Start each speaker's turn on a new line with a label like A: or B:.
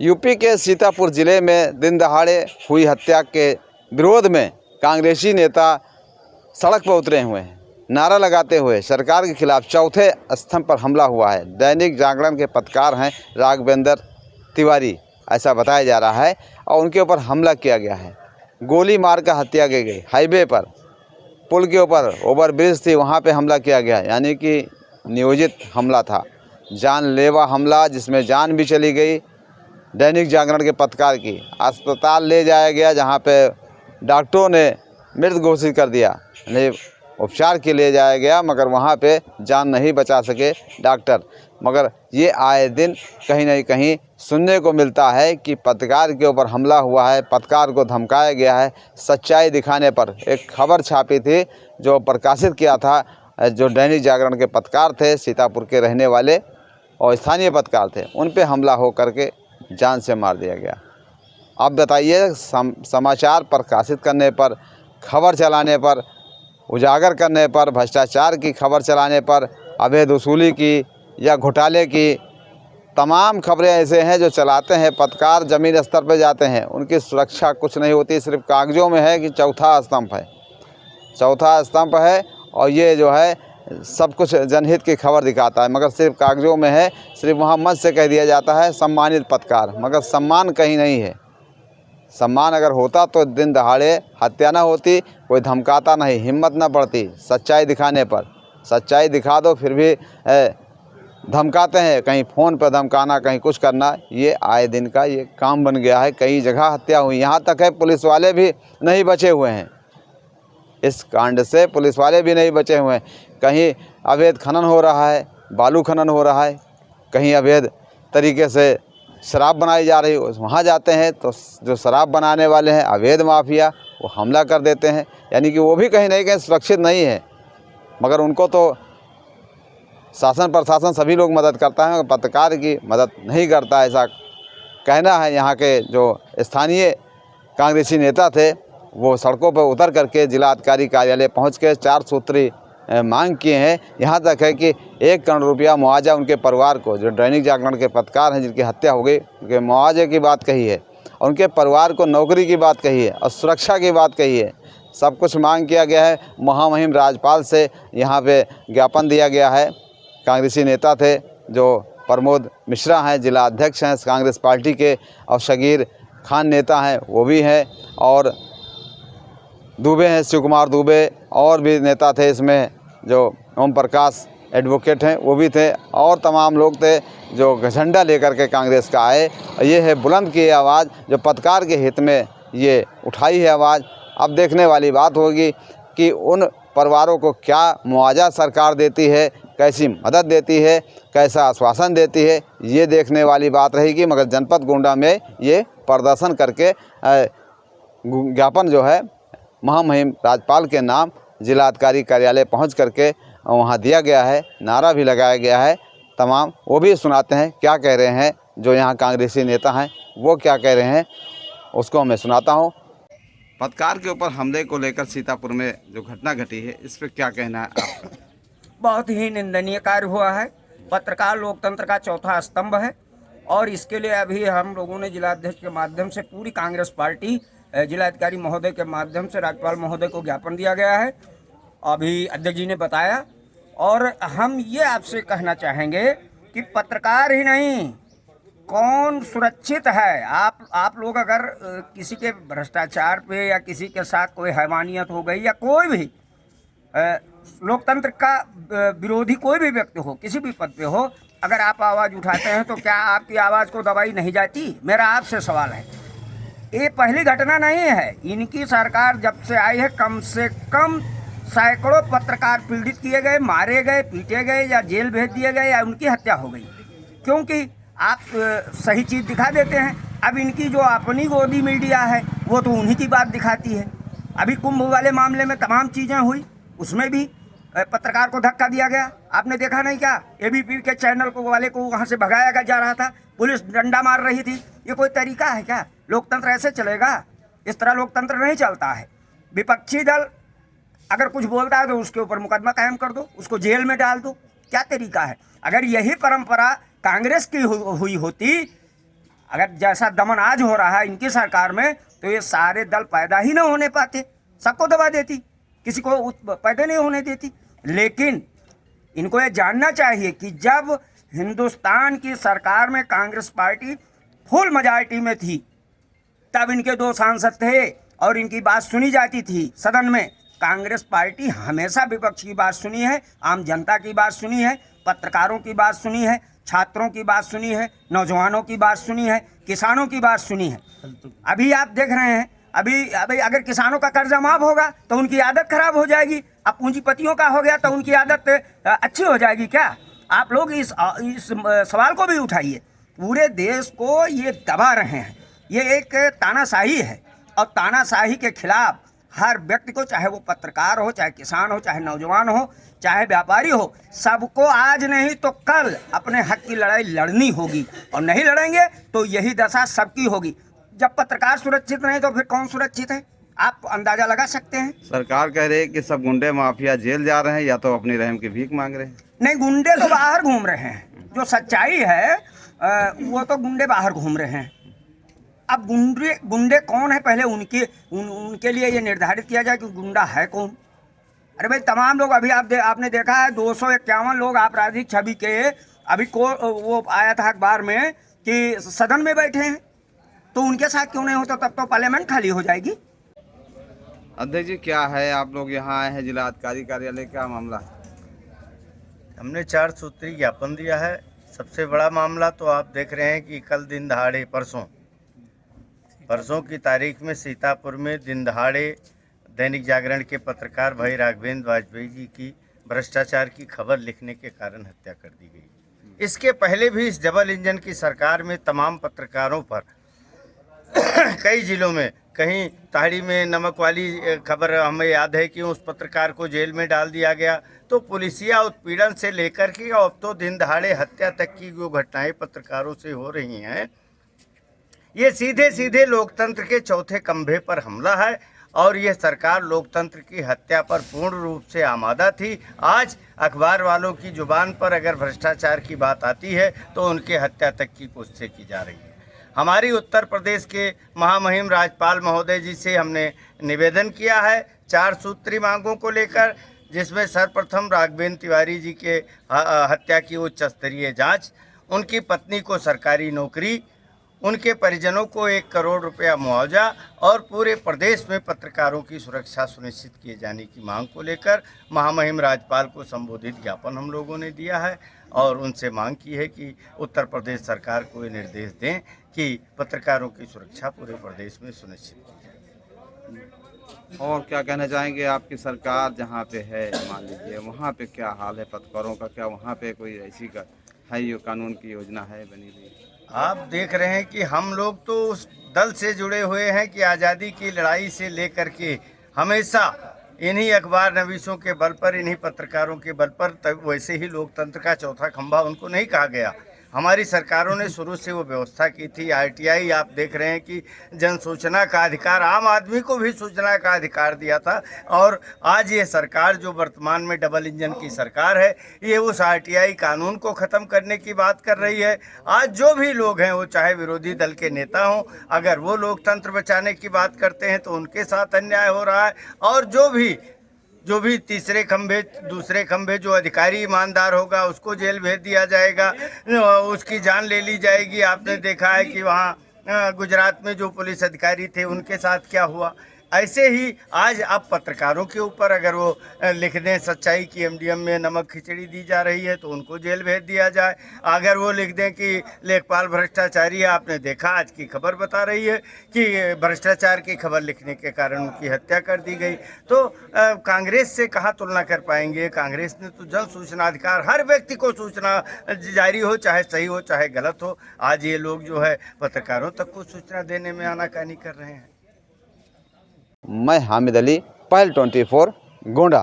A: UP के सीतापुर जिले में दिन दहाड़े हुई हत्या के विरोध में कांग्रेसी नेता सड़क पर उतरे हुए हैं। नारा लगाते हुए सरकार के खिलाफ चौथे स्तंभ पर हमला हुआ है। दैनिक जागरण के पत्रकार हैं राघवेंद्र तिवारी, ऐसा बताया जा रहा है, और उनके ऊपर हमला किया गया है। गोली मार कर हत्या की गई। हाईवे पर पुल के ऊपर ओवरब्रिज थी, वहाँ पे हमला किया गया, यानी कि नियोजित हमला था, जानलेवा हमला जिसमें जान भी चली गई। दैनिक जागरण के पत्रकार की अस्पताल ले जाया गया, जहाँ पे डॉक्टरों ने मृत घोषित कर दिया। यानी उपचार के लिए जाया गया, मगर वहाँ पे जान नहीं बचा सके डॉक्टर। मगर ये आए दिन कहीं ना कहीं सुनने को मिलता है कि पत्रकार के ऊपर हमला हुआ है, पत्रकार को धमकाया गया है। सच्चाई दिखाने पर एक खबर छापी थी जो प्रकाशित किया था, जो दैनिक जागरण के पत्रकार थे, सीतापुर के रहने वाले और स्थानीय पत्रकार थे, उन पे हमला हो करके जान से मार दिया गया। अब बताइए, समाचार प्रकाशित करने पर, खबर चलाने पर, उजागर करने पर, भ्रष्टाचार की खबर चलाने पर, अवैध वसूली की या घोटाले की तमाम खबरें ऐसे हैं जो चलाते हैं पत्रकार, ज़मीन स्तर पर जाते हैं, उनकी सुरक्षा कुछ नहीं होती। सिर्फ कागज़ों में है कि चौथा स्तंभ है, चौथा स्तंभ है, और ये जो है सब कुछ जनहित की खबर दिखाता है, मगर सिर्फ कागज़ों में है। सिर्फ वहाँ मंच से कह दिया जाता है सम्मानित पत्रकार, मगर सम्मान कहीं नहीं है। सम्मान अगर होता तो दिन दहाड़े हत्या ना होती, कोई धमकाता नहीं, हिम्मत ना बढ़ती सच्चाई दिखाने पर। सच्चाई दिखा दो फिर भी धमकाते हैं, कहीं फ़ोन पर धमकाना, कहीं कुछ करना। ये आए दिन का ये काम बन गया है। कई जगह हत्या हुई, यहाँ तक है पुलिस वाले भी नहीं बचे हुए हैं। इस कांड से पुलिस वाले भी नहीं बचे हुए हैं। कहीं अवैध खनन हो रहा है, बालू खनन हो रहा है, कहीं अवैध तरीके से शराब बनाई जा रही है, वहाँ जाते हैं तो जो शराब बनाने वाले हैं, अवैध माफिया, वो हमला कर देते हैं। यानी कि वो भी कहीं ना कहीं सुरक्षित नहीं है, मगर उनको तो शासन प्रशासन सभी लोग मदद करता है, मगर पत्रकार की मदद नहीं करता, ऐसा कहना है। यहाँ के जो स्थानीय कांग्रेसी नेता थे वो सड़कों पर उतर करके जिलाधिकारी कार्यालय पहुँच के 4 सूत्री मांग किए हैं। यहाँ तक है कि 1 करोड़ रुपया मुआवजा उनके परिवार को, जो दैनिक जागरण के पत्रकार हैं जिनकी हत्या हो गई, उनके मुआवजे की बात कही है, और उनके परिवार को नौकरी की बात कही है, और सुरक्षा की बात कही है। सब कुछ मांग किया गया है। महामहिम राज्यपाल से यहाँ पे ज्ञापन दिया गया है। कांग्रेसी नेता थे जो प्रमोद मिश्रा हैं, जिला अध्यक्ष हैं कांग्रेस पार्टी के, और शगीर खान नेता हैं, वो भी हैं, और दुबे हैं, शिव कुमार दुबे, और भी नेता थे इसमें, जो ओम प्रकाश एडवोकेट हैं वो भी थे, और तमाम लोग थे जो झंडा लेकर के कांग्रेस का आए। ये है बुलंद की आवाज़ जो पत्रकार के हित में ये उठाई है आवाज़। अब देखने वाली बात होगी कि उन परिवारों को क्या मुआवजा सरकार देती है, कैसी मदद देती है, कैसा आश्वासन देती है, ये देखने वाली बात रहेगी। मगर जनपद गोंडा में ये प्रदर्शन करके ज्ञापन जो है महामहिम राज्यपाल के नाम जिलाधिकारी कार्यालय पहुंच करके वहां दिया गया है। नारा भी लगाया गया है। तमाम वो भी सुनाते हैं क्या कह रहे हैं, जो यहाँ कांग्रेसी नेता हैं वो क्या कह रहे हैं, उसको मैं सुनाता हूं। पत्रकार के ऊपर हमले को लेकर सीतापुर में जो घटना घटी है, इस पर क्या कहना है आपका?
B: बहुत ही निंदनीय कार्य हुआ है। पत्रकार लोकतंत्र का चौथा स्तंभ है, और इसके लिए अभी हम लोगों ने जिलाध्यक्ष के माध्यम से पूरी कांग्रेस पार्टी, जिलाधिकारी महोदय के माध्यम से राज्यपाल महोदय को ज्ञापन दिया गया है, अभी अध्यक्ष जी ने बताया। और हम ये आपसे कहना चाहेंगे कि पत्रकार ही नहीं, कौन सुरक्षित है। आप लोग अगर किसी के भ्रष्टाचार पे या किसी के साथ कोई हैवानियत हो गई, या कोई भी लोकतंत्र का विरोधी कोई भी व्यक्ति हो, किसी भी पद पे हो, अगर आप आवाज़ उठाते हैं तो क्या आपकी आवाज़ को दबाई नहीं जाती? मेरा आपसे सवाल है। ये पहली घटना नहीं है। इनकी सरकार जब से आई है, कम से कम सैकड़ों पत्रकार पीड़ित किए गए, मारे गए, पीटे गए, या जेल भेज दिए गए, या उनकी हत्या हो गई, क्योंकि आप सही चीज़ दिखा देते हैं। अब इनकी जो अपनी गोदी मीडिया है वो तो उन्हीं की बात दिखाती है। अभी कुंभ वाले मामले में तमाम चीज़ें हुई, उसमें भी पत्रकार को धक्का दिया गया। आपने देखा नहीं क्या? एबीपी के चैनल को वाले को वहाँ से भगाया जा रहा था, पुलिस डंडा मार रही थी। ये कोई तरीका है क्या? लोकतंत्र ऐसे चलेगा? इस तरह लोकतंत्र नहीं चलता है। विपक्षी दल अगर कुछ बोलता है तो उसके ऊपर मुकदमा कायम कर दो, उसको जेल में डाल दो। क्या तरीका है? अगर यही परंपरा कांग्रेस की हुई होती, अगर जैसा दमन आज हो रहा है इनकी सरकार में, तो ये सारे दल पैदा ही ना होने पाते, सबको दबा देती, किसी को पैदा नहीं होने देती। लेकिन इनको ये जानना चाहिए कि जब हिंदुस्तान की सरकार में कांग्रेस पार्टी फुल मेजॉरिटी में थी, तब इनके 2 सांसद थे और इनकी बात सुनी जाती थी सदन में। कांग्रेस पार्टी हमेशा विपक्ष की बात सुनी है, आम जनता की बात सुनी है, पत्रकारों की बात सुनी है, छात्रों की बात सुनी है, नौजवानों की बात सुनी है, किसानों की बात सुनी है। अभी आप देख रहे हैं, अभी अगर किसानों का कर्जा माफ होगा तो उनकी आदत खराब हो जाएगी, अब पूंजीपतियों का हो गया तो उनकी आदत अच्छी हो जाएगी क्या? आप लोग इस सवाल को भी उठाइए। पूरे देश को ये दबा रहे हैं, ये एक तानाशाही है, और तानाशाही के खिलाफ हर व्यक्ति को, चाहे वो पत्रकार हो, चाहे किसान हो, चाहे नौजवान हो, चाहे व्यापारी हो, सबको आज नहीं तो कल अपने हक की लड़ाई लड़नी होगी, और नहीं लड़ेंगे तो यही दशा सबकी होगी। जब पत्रकार सुरक्षित नहीं तो फिर कौन सुरक्षित है? आप अंदाजा लगा सकते हैं।
A: सरकार कह रही है कि सब गुंडे माफिया जेल जा रहे हैं या तो अपनी रहम की भीख मांग रहे हैं।
B: नहीं, गुंडे तो बाहर घूम रहे हैं, जो सच्चाई है वो तो गुंडे बाहर घूम रहे हैं। अब गुंडे कौन है, पहले उनके लिए ये निर्धारित किया जाए कि गुंडा है कौन। अरे भाई, तमाम लोग अभी आपने देखा है 251 लोग आपराधिक छवि के अभी को वो आया था अखबार में कि सदन में बैठे हैं, तो उनके साथ क्यों नहीं होता? तब तो पार्लियामेंट खाली हो जाएगी।
A: अध्यक्ष जी, क्या है, आप लोग यहाँ आए हैं जिला अधिकारी कार्यालय, क्या मामला है?
C: हमने 4 सूत्री ज्ञापन दिया है। सबसे बड़ा मामला तो आप देख रहे हैं कि कल दिन दहाड़े परसों की तारीख में सीतापुर में दिन दहाड़े दैनिक जागरण के पत्रकार भाई राघवेंद्र वाजपेयी जी की भ्रष्टाचार की खबर लिखने के कारण हत्या कर दी गई। इसके पहले भी इस डबल इंजन की सरकार में तमाम पत्रकारों पर कई जिलों में, कहीं ताड़ी में नमक वाली खबर हमें याद है कि उस पत्रकार को जेल में डाल दिया गया। तो पुलिसिया उत्पीड़न से लेकर के अब तो दिन दहाड़े हत्या तक की जो घटनाएं पत्रकारों से हो रही हैं, ये सीधे सीधे लोकतंत्र के चौथे खंभे पर हमला है। और ये सरकार लोकतंत्र की हत्या पर पूर्ण रूप से आमादा थी। आज अखबार वालों की जुबान पर अगर भ्रष्टाचार की बात आती है तो उनके हत्या तक की कोशिश की जा रही है। हमारी उत्तर प्रदेश के महामहिम राज्यपाल महोदय जी से हमने निवेदन किया है 4 सूत्री मांगों को लेकर, जिसमें सर्वप्रथम राघवेंद्र तिवारी जी के हत्या की उच्च स्तरीय जांच, उनकी पत्नी को सरकारी नौकरी, उनके परिजनों को 1 करोड़ रुपया मुआवजा और पूरे प्रदेश में पत्रकारों की सुरक्षा सुनिश्चित किए जाने की मांग को लेकर महामहिम राज्यपाल को संबोधित ज्ञापन हम लोगों ने दिया है और उनसे मांग की है कि उत्तर प्रदेश सरकार को ये निर्देश दें कि पत्रकारों की सुरक्षा पूरे प्रदेश में सुनिश्चित की जाए।
A: और क्या कहना चाहेंगे, आपकी सरकार जहाँ पे है, मान लीजिए वहाँ पे क्या हाल है पत्रकारों का? क्या वहाँ पे कोई ऐसी है ये कानून की योजना है बनी हुई?
C: आप देख रहे हैं कि हम लोग तो उस दल से जुड़े हुए हैं कि आज़ादी की लड़ाई से लेकर के हमेशा इन्हीं अखबार नवीसों के बल पर, इन्हीं पत्रकारों के बल पर, तब वैसे ही लोकतंत्र का चौथा खंभा उनको नहीं कहा गया। हमारी सरकारों ने शुरू से वो व्यवस्था की थी। आरटीआई आप देख रहे हैं कि जन सूचना का अधिकार, आम आदमी को भी सूचना का अधिकार दिया था। और आज ये सरकार जो वर्तमान में डबल इंजन की सरकार है, ये उस आरटीआई कानून को ख़त्म करने की बात कर रही है। आज जो भी लोग हैं, वो चाहे विरोधी दल के नेता हों, अगर वो लोकतंत्र बचाने की बात करते हैं तो उनके साथ अन्याय हो रहा है। और जो भी तीसरे खंभे, दूसरे खंभे जो अधिकारी ईमानदार होगा उसको जेल भेज दिया जाएगा, उसकी जान ले ली जाएगी। आपने देखा है कि वहाँ गुजरात में जो पुलिस अधिकारी थे उनके साथ क्या हुआ। ऐसे ही आज आप पत्रकारों के ऊपर अगर वो लिख दें सच्चाई की एमडीएम में नमक खिचड़ी दी जा रही है तो उनको जेल भेज दिया जाए। अगर वो लिख दें कि लेखपाल भ्रष्टाचारी है, आपने देखा आज की खबर बता रही है कि भ्रष्टाचार की खबर लिखने के कारण उनकी हत्या कर दी गई। तो कांग्रेस से कहाँ तुलना कर पाएंगे? कांग्रेस ने तो जन सूचना अधिकार, हर व्यक्ति को सूचना जारी हो, चाहे सही हो चाहे गलत हो। आज ये लोग जो है पत्रकारों तक को सूचना देने में आनाकानी कर रहे हैं।
A: मैं हामिद अली, पहल 24 गोंडा।